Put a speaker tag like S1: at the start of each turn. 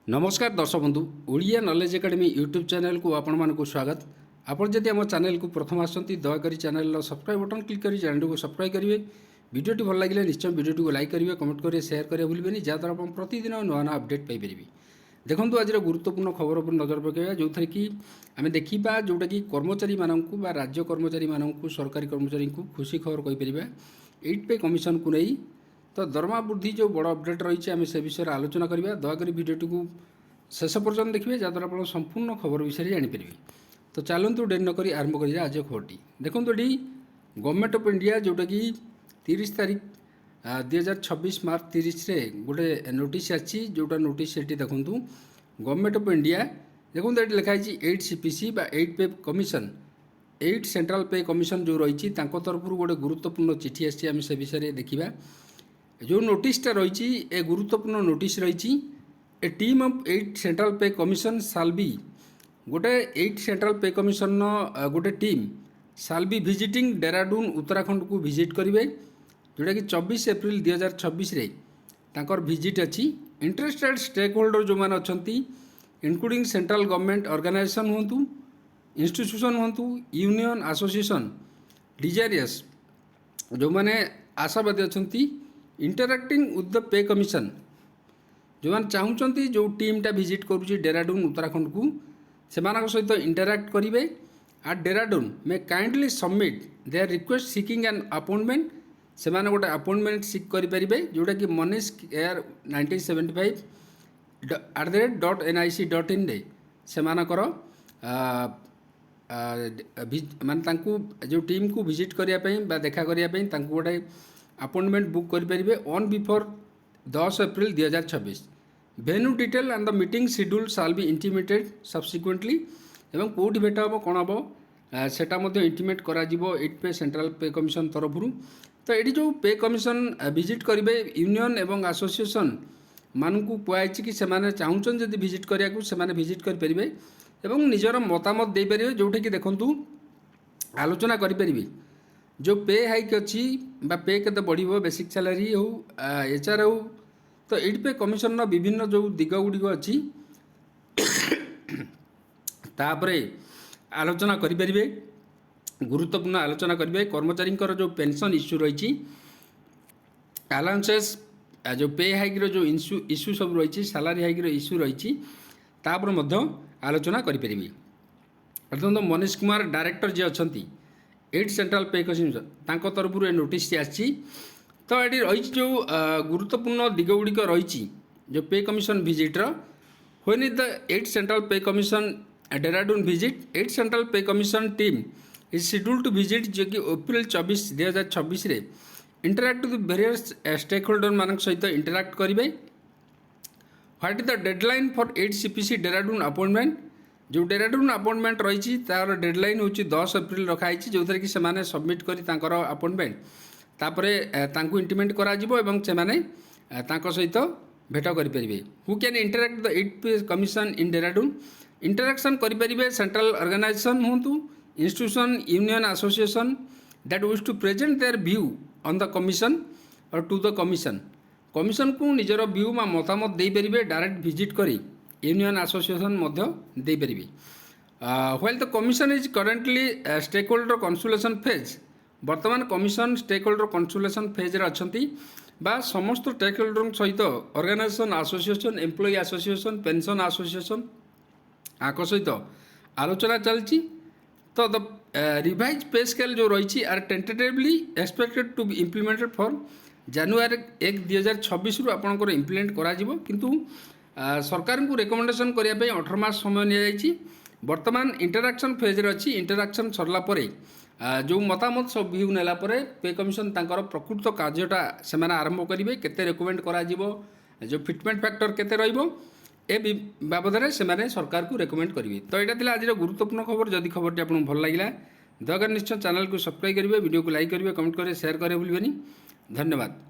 S1: नमस्कार दर्शक बंधु Odia knowledge academy YouTube channel को आपण मानक स्वागत। आपण जदि आम चैनल को प्रथम आसती दयाकोरी चैनल सब्सक्राइब बटन क्लिक कर चैनल को सब्सक्राइब करेंगे। वीडियो भल लगे निश्चय वीडियो को लाइक करेंगे, कमेंट करेंगे, शेयर करेंगे भूलें जहाँद्वारा आप प्रतिदिन नुआ नुआ अपडेट पाइपर। देखो आज गुरुत्वपूर्ण खबर पर नजर पकड़ा जो थे कि आम देखा जोटा कि कर्मचारी मानू राज्य कर्मचारी मानू सरकारी कर्मचारी को खुशी खबर कहीपर 8 पे कमिशन को नहीं तो दरमा वृद्धि जो बड़ अपडेट रही है से विषय आलोचना करवा। दयाकोरी वीडियोटी को शेष पर्यटन देखिए जहाँद्वारा आप संपूर्ण खबर विषय जानीपर। तो चलतु डेरी नक आरंभ कर आज खबरटी देखो ये गवर्नमेंट ऑफ इंडिया जोटा कि 30 तारीख 2026 मार्च 30 रे गोटे नोटिस आसी जोटा नोटिस देखूँ गवर्नमेंट ऑफ इंडिया देखो ये लिखाई 8 CPC बा 8 pay commission 8 central pay commission जो रही तरफ गोटे गुरुत्वपूर्ण चिठी आसी आम से विषय देखा। जो नोटिसटा रही ए गुरुत्वपूर्ण नोटिस रही ए team of 8 central pay commission साल बी गोटे 8 सेंट्रल पे कमिशन गोटे टीम साल बी विजिटिंग डेराडून उत्तराखंड को विजिट करेंगे जोटा कि 24 एप्रिल 2026 रे तांकर विजिट अच्छी। इंटरेस्टेड स्टेक होल्डर जो मैंने अच्छा इंक्लूडिंग सेंट्रल गवर्नमेंट ऑर्गेनाइजेशन हूँ इंस्टीट्यूशन हूँ यूनियन एसोसिएशन डिजारियस जो मैंने आशावादी अच्छा interacting with the pay commission जो मैंने चाहूँगी जो टीमटा विजिट करुँची डेराडून उत्तराखंड को से सहित इंटरैक्ट करेंगे at Dehradun may kindly submit their request seeking an appointment से गोटे अपॉइंटमेंट सिक करेंगे जोटा कि मनीष केयर 1975 @NIC.in से माने जो टीम को विजिट करने देखा करने गोटे अपॉइंटमेंट बुक करेंगे on before 10 April 2026। Venue detail and the meeting schedule साल बी इंटीमेटेड सब्सिक्वेंटली एवं कौटी भेट हम कौन हम सेटा इंटीमेट करा 8 पे सेंट्रल पे कमिशन तरफ। तो ये जो पे कमिशन विजिट करेंगे यूनियन एवं एसोसिएशन मानू कहुई कि चाहूँ जब विजिट कराया से विजिट करेंगे एवं निजर मतामत देपर जोटा कि देखूँ आलोचना करेंगे जो पे हाइक अच्छी पे के बढ़ बेसिक सैलरी हो HR हो। तो 8 पे कमिशन विभिन्न जो दिग गुड़िक अच्छी तापरे आलोचना करेंगे गुरुत्वपूर्ण आलोचना करेंगे। कर्मचारी जो पेंशन इश्यू रही अलाउंसेस जो पे हाइक जो इश्यू सब रही सैलरी हाइक इश्यू रही आलोचना करेंगे। अर्थात मनीष कुमार डायरेक्टर जी अच्छा 8 सेंट्रल पे कमिशन तरफ नोटिस आसी। तो ये रही जो गुरुत्वपूर्ण दिग गुड़िक रही जो पे कमिशन विजिट्र when the 8 central pay commission Dehradun visit 8 central pay commission team is schedule to visit जो कि एप्रिल 24 2026 रे interact with various stakeholder मान सहित इंटरैक्ट करेंगे। What is the deadline for 8 CPC Dehradun appointment जो डेराडून अपॉइंटमेंट रही तार डेडलाइन हूँ 10 एप्रिल रखाई जो थे कि से सबमिट कर अपॉइंटमेंट तापर इंटीमेट करा सहित भेट करेंगे। Who can interact the 8 pay commission in Dehradun interaction करेंगे सेंट्रल ऑर्गेनाइजेशन हूँ institution union association that wish to present their view on the commission और टू द कमिशन कमिशन को निजर व्यू में मतामत देपर डायरेक्ट विजिट करी यूनियन एसोसिएशन देपर। While the commission is currently stakeholder consultation phase बर्तमान commission stakeholder consultation phase अच्छा बा समस्त स्टेक होल्डर सहित organisation association employee association pension association आक सहित आलोचना चलती। तो द रिवाइज पे स्केल जो रही are tentatively expected to be implemented for January 1 2026 रु आपंकर इम्प्लीमेंट करा सरकार को रेकमेंडेशन करने 18 मास समय नि बर्तमान इंटरैक्शन फेज अच्छी इंटरैक्शन सरला परे जो मतामत सब व्यू नेला परे पे कमिशन तांकर प्रकृत कार्यटा से आरंभ करेंगे केते रेकमेंड करा जो फिटमेंट फैक्टर केते रहिबो ए बाबद से सरकार को रेकमेंड करेंगे। तो यहाँ आज गुरुत्वपूर्ण खबर जदि खबर आपको भल लगे दयाकर निश्चय चैनल को सब्सक्राइब करेंगे वीडियो को लाइक करेंगे कमेंट करेंगे शेयर करेंगे भूलें। धन्यवाद।